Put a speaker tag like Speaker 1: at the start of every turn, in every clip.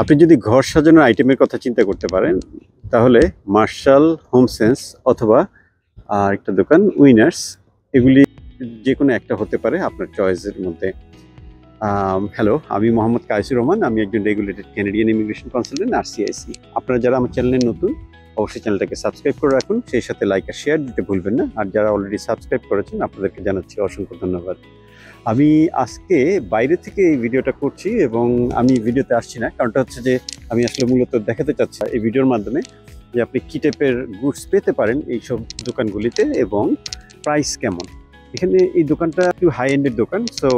Speaker 1: আপনি যদি ঘর সাজানোর আইটেমের কথা চিন্তা করতে পারেন তাহলে মার্শাল হোম সেন্স অথবা আরেকটা দোকান উইনার্স, এগুলি যে কোনো একটা হতে পারে আপনার চয়েসের মধ্যে। হ্যালো, আমি মোহাম্মদ কায়েসুর রহমান। আমি একজন regulated Canadian immigration consultant RCIC। আপনারা যারা আমার চ্যানেলে নতুন অবশ্যই চ্যানেলটাকে সাবস্ক্রাইব করে রাখুন, সেই সাথে লাইক আর শেয়ার দিতে ভুলবেন না। আর যারা অলরেডি সাবস্ক্রাইব করেছেন আপনাদেরকে জানাচ্ছি অসংখ্য ধন্যবাদ। আমি আজকে বাইরে থেকে এই ভিডিওটা করছি এবং আমি ভিডিওতে আসছি না, কারণটা হচ্ছে যে আমি আসলে মূলত দেখাতে চাচ্ছি এই ভিডিওর মাধ্যমে যে আপনি কী টাইপের গুডস পেতে পারেন এইসব দোকানগুলিতে এবং প্রাইস কেমন। এখানে এই দোকানটা একটু হাই এন্ডের দোকান, সো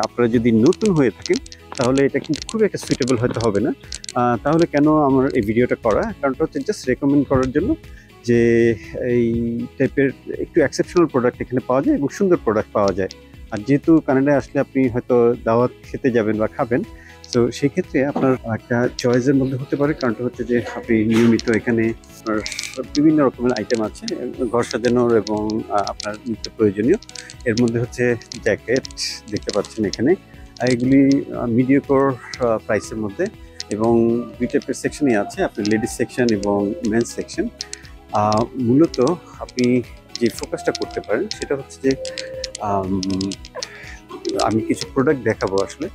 Speaker 1: আপনারা যদি নতুন হয়ে থাকেন তাহলে এটা কিন্তু খুব একটা সুইটেবল হয়তো হবে না। তাহলে কেন আমার এই ভিডিওটা করা, কারণটা হচ্ছে জাস্ট রেকমেন্ড করার জন্য যে এই টাইপের একটু এক্সেপশনাল প্রোডাক্ট এখানে পাওয়া যায় এবং সুন্দর প্রোডাক্ট পাওয়া যায়। আর যেহেতু কানাডায় আসলে আপনি হয়তো দাওয়াত খেতে যাবেন বা খাবেন, তো সেই ক্ষেত্রে আপনার একটা চয়েসের মধ্যে হতে পারে, কারণটা হচ্ছে যে আপনি নিয়মিত এখানে আপনার বিভিন্ন রকমের আইটেম আছে ঘর সাজানোর এবং আপনার নিত্য প্রয়োজনীয়। এর মধ্যে হচ্ছে জ্যাকেট দেখতে পাচ্ছেন এখানে, এগুলি মিডিয়াকোর প্রাইসের মধ্যে এবং দুই টাইপের সেকশনই আছে, আপনার লেডিস সেকশন এবং মেন্স সেকশন। মূলত আপনি যে ফোকাসটা করতে পারেন সেটা হচ্ছে যে আমি কিছু প্রোডাক্ট দেখাবো আসলে,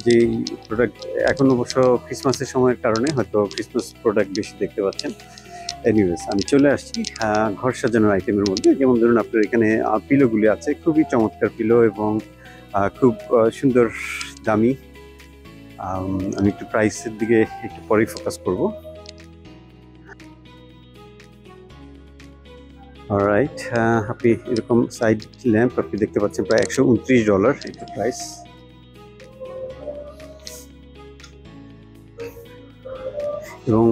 Speaker 1: যেই প্রোডাক্ট এখন অবশ্য ক্রিসমাসের সময়ের কারণে হয়তো ক্রিসমাস প্রোডাক্ট বেশি দেখতে পাচ্ছেন। এনিওয়েজ আমি চলে আসছি ঘর সাজানোর আইটেমের মধ্যে। যেমন ধরুন আপনার এখানে পিলোগুলি আছে, খুবই চমৎকার পিলো এবং খুব সুন্দর দামি। আমি একটু প্রাইসের দিকে একটু পরেই ফোকাস করব। অলরাইট, আপনি এরকম সাইড ল্যাম্প আপনি দেখতে পাচ্ছেন প্রায় $129 একটা প্রাইস। এবং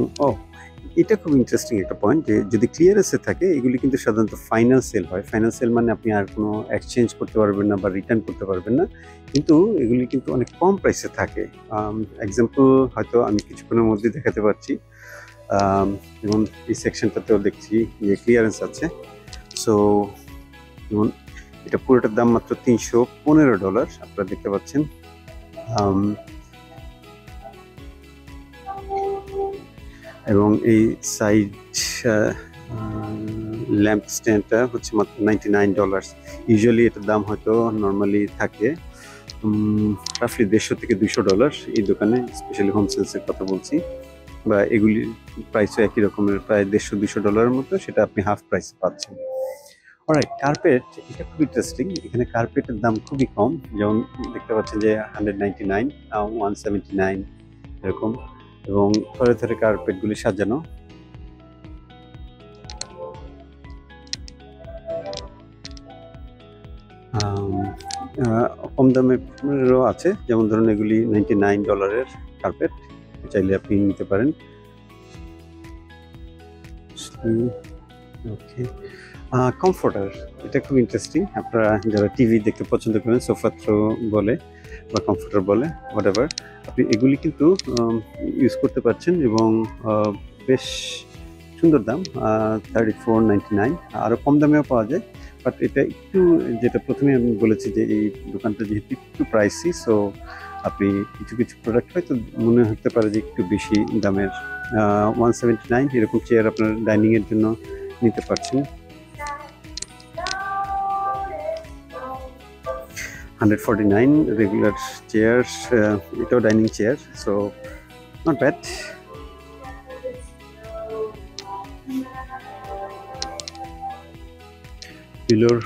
Speaker 1: এটা খুব ইন্টারেস্টিং একটা পয়েন্ট যে যদি ক্লিয়ারেন্সে থাকে এগুলি কিন্তু সাধারণত ফাইনাল সেল হয়। ফাইনাল সেল মানে আপনি আর কোনো এক্সচেঞ্জ করতে পারবেন না বা রিটার্ন করতে পারবেন না, কিন্তু এগুলি কিন্তু অনেক কম প্রাইসে থাকে। এক্সাম্পল হয়তো আমি কিছুক্ষণের মধ্যে দেখাতে পারছি। যেমন এই সেকশনটাতেও দেখছি যে ক্লিয়ারেন্স আছে। সো যেমন এটা পুরোটার দাম মাত্র $315 আপনারা দেখতে পাচ্ছেন। এবং এই সাইড ল্যাম্প স্ট্যান্ডটা হচ্ছে মাত্র $99। ইউজুয়ালি এটার দাম হয়তো নর্মালি থাকে রাফলি $150 থেকে $200 এই দোকানে, স্পেশালি হোম সেন্সের কথা বলছি, বা এগুলির প্রাইসও একই রকমের প্রায় $150-200 মতো, সেটা আপনি হাফ প্রাইসে পাচ্ছেন। অলরাইট, কার্পেট এটা খুব ইন্টারেস্টিং। এখানে কার্পেটের দাম খুবই কম, যেমন দেখতে পাচ্ছেন যে $199, $179 এরকম, এবং থরে থরে কার্পেটগুলি সাজানো। কম দামেরও আছে, যেমন ধরুন এগুলি $99 কার্পেট, চাইলে আপনি নিতে পারেন। ওকে, কমফোর্টার এটা খুব ইন্টারেস্টিং। আপনারা যারা টিভি দেখতে পছন্দ করেন, সোফা থ্রো বলে বা কমফোর্টার বলে, হোয়াট এভার, আপনি এগুলি কিন্তু ইউজ করতে পারছেন এবং বেশ সুন্দর দাম, $34.99। আরও কম দামেও পাওয়া যায়, বাট এটা একটু, যেটা প্রথমে আমি বলেছি যে এই দোকানটা যেহেতু একটু প্রাইসি, সো আপনি কিছু কিছু প্রোডাক্ট হয়তো মনে হতে পারে যে একটু বেশি দামের। $179 এরকম চেয়ার আপনার ডাইনিংয়ের জন্য নিতে পারছেন। $149 রেগুলার চেয়ার, এটাও dining chair, so not bad. পিলোর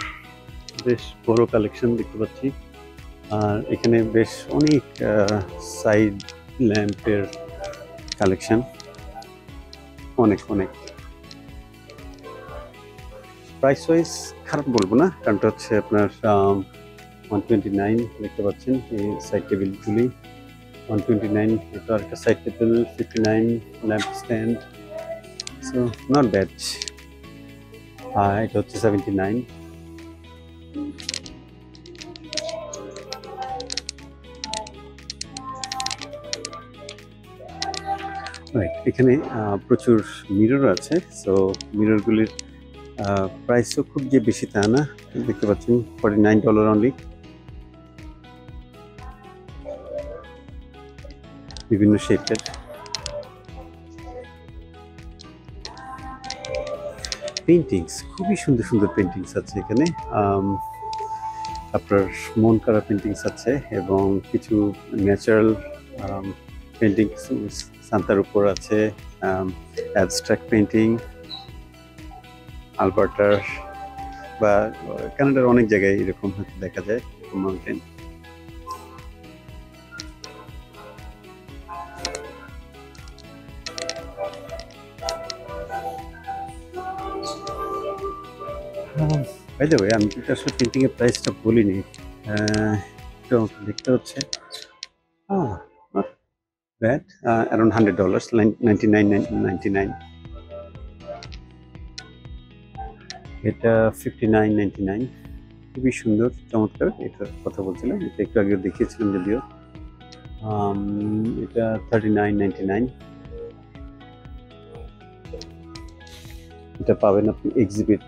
Speaker 1: বেশ বড় কালেকশন দেখতে পাচ্ছি, আর এখানে বেশ অনেক সাইড ল্যাম্পের কালেকশন, অনেক অনেক। প্রাইস ওয়াইজ খারাপ বলবো না, কারণটা হচ্ছে আপনার $129 দেখতে পাচ্ছেন এই সাইড টেবিলগুলি, $129। এটা আর একটা side table, $59 lamp stand, so not bad. এটা হচ্ছে $79। এখানে প্রচুর মিরর আছে, সো মিররগুলির প্রাইসও খুব যে বেশি তা না, দেখতে পাচ্ছেন $49 অনলি। বিভিন্ন শেপের পেন্টিংস, খুবই সুন্দর সুন্দর পেন্টিংস আছে এখানে। আপনার মন করা পেন্টিংস আছে এবং কিছু ন্যাচারাল পেন্টিংস সান্তার উপর আছে, অ্যাবস্ট্রাক্ট পেন্টিং আলবার্টার বা কানাডার অনেক জায়গায় এরকম হয়তো দেখা যায় মাউন্টেন। বাই দ্য ওয়ে, আমি কিন্তু আসলে পেন্টিং এর প্রাইসটা বলিনি। একটু আমাকে দেখতে হচ্ছে। Not bad, around $100, 99.99। এটা 59.99। খুবই সুন্দর, চমৎকার। এটার কথা বলছিলাম, এটা একটু আগে দেখিয়েছিলাম যদিও। এটা 39.99। এটা পাবেন আপনি এক্সিবিট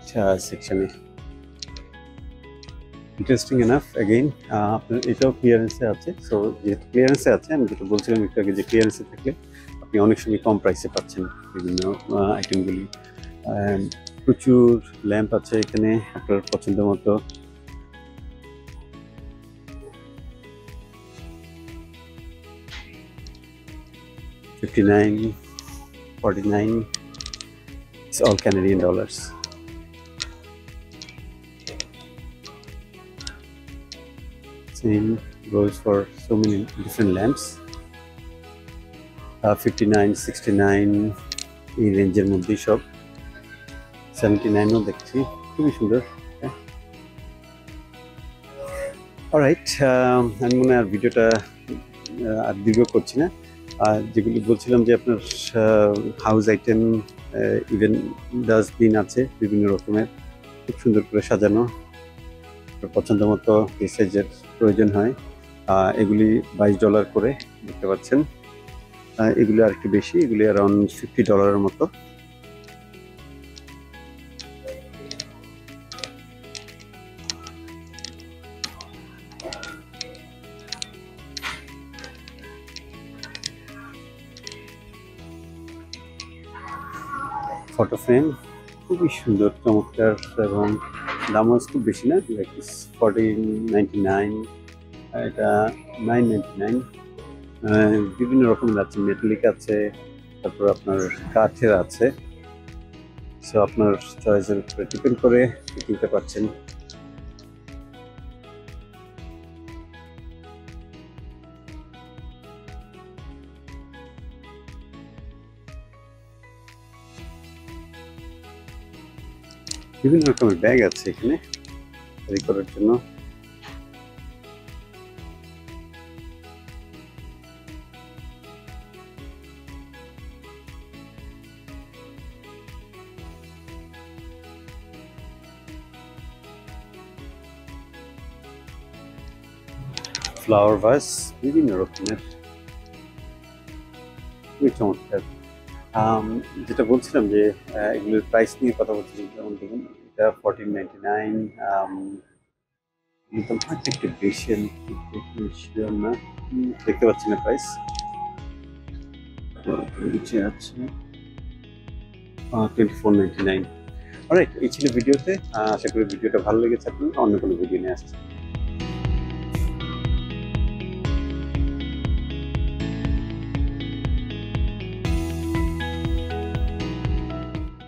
Speaker 1: সেকশনে। ইন্টারেস্টিং এনাফ, অ্যাগেইন আপনার এটাও ক্লিয়ারেন্সে আছে। সো যেহেতু ক্লিয়ারেন্সে আছে, আমি যেটা বলছিলাম একটু আগে, যে ক্লিয়ারেন্সে থাকলে আপনি অনেক সময় কম প্রাইসে পাচ্ছেন বিভিন্ন আইটেমগুলি। প্রচুর ল্যাম্প আছে এখানে আপনার পছন্দ মতো। $59, $49, it's all Canadian dollars. Same goes for so many different lamps. 59, 69 এই রেঞ্জের মধ্যেই সব। 79ও দেখছি, খুবই সুন্দর। অলরাইট, আমি মনে হয় আর ভিডিওটা আর দীর্ঘ করছি না। আর যেগুলি বলছিলাম যে আপনার হাউস আইটেম, ইভেন ডাস্টবিন আছে বিভিন্ন রকমের, খুব সুন্দর করে সাজানো। পছন্দ মতো যে সাইজের প্রয়োজন হয়, এগুলি $22 করে দেখতে পাচ্ছেন। এগুলি আর একটু বেশি, এগুলি অ্যারাউন্ড $50 মতো। ফটো ফ্রেম খুবই সুন্দর, চমৎকার, এবং দামও খুব বেশি না, $14.99। এটা $9.99। বিভিন্ন রকমের আছে, মেটালিক আছে, তারপর আপনার কাঠের আছে। সো আপনার চয়েসের উপরে ডিপেন্ড করে কিনতে পারছেন। বিভিন্ন রকমের ব্যাগ আছে এখানে ক্যারি করার জন্য। ফ্লাওয়ার ভাস বিভিন্ন রকমের, খুবই চমৎকার। যেটা বলছিলাম যে এগুলোর প্রাইস নিয়ে কথা বলছিলাম, যেমন দেখুন এটা $14.99। একদম একটু বেশি, আমি শিওর না, দেখতে পাচ্ছি না প্রাইস। নিচে আছে $24.99। অলরাইট, এই ছিল ভিডিওতে। আশা করি ভিডিওটা ভালো লেগেছে আপনার। অন্য কোনো ভিডিও নিয়ে আসছে।